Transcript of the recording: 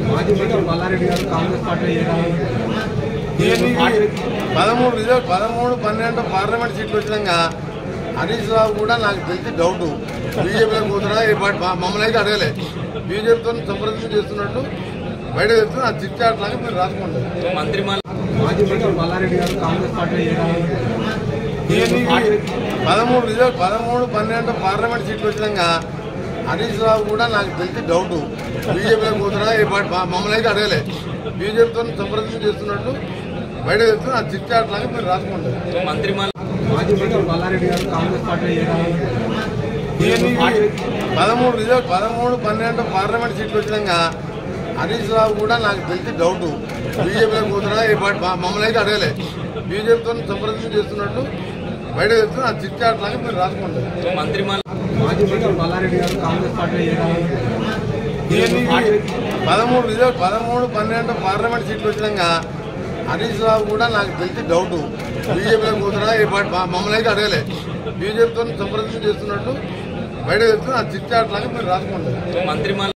మాజీ మంత్రి మల్లారెడ్డి గారు కాంగ్రెస్ పార్టీ 13, 12 పార్లమెంట్ సీట్లు వచ్చినాక హరీష్ రావు కూడా నాకు తెలిసి డౌట్ బీజేపీలో కూతురా ఈ పార్టీ మమ్మల్ని అయితే అడగలే బీజేపీతో సంప్రదింపు చేస్తున్నట్టు బయట చెప్తే ఆ చిట్చాట్లాగా మీరు రాసుకోండి. మాజీ మంత్రి మల్లారెడ్డి గారు కాంగ్రెస్ పార్టీ 13, 12 పార్లమెంట్ సీట్లు వచ్చినాక హరీష్ రావు కూడా నాకు తెలిసి డౌట్ బీజేపీలో కూతురా ఈ పార్టీ మమ్మల్ని అయితే అడగలే బీజేపీతో సంప్రదింపు చేస్తున్నట్టు బయట చెప్తే ఆ చిట్చాట్లాగా మీరు రాసుకోండి. మాజీ మంత్రి మల్లారెడ్డి గారు కాంగ్రెస్ పార్టీ 13, 12 పార్లమెంట్ సీట్లు వచ్చినాక హరీష్ రావు కూడా నాకు తెలిసి డౌట్ బీజేపీలో కూతురా ఈ పార్టీ మమ్మల్ని అయితే అడగలే బీజేపీతో సంప్రదింపు చేస్తున్నట్టు బయట చెప్తే ఆ చిట్చాట్లాగా మీరు రాసుకోండి. మాజీ మంత్రి మల్లారెడ్డి గారు కాంగ్రెస్ పార్టీ 13, 12 పార్లమెంట్ సీట్లు వచ్చినాక హరీష్ రావు కూడా నాకు తెలిసి డౌట్ బీజేపీలో కూతురా ఈ పార్టీ మమ్మల్ని అయితే అడగలే బీజేపీతో సంప్రదింపు చేస్తున్నట్టు బయట చెప్తే ఆ చిట్చాట్లాగా మీరు రాసుకోండి.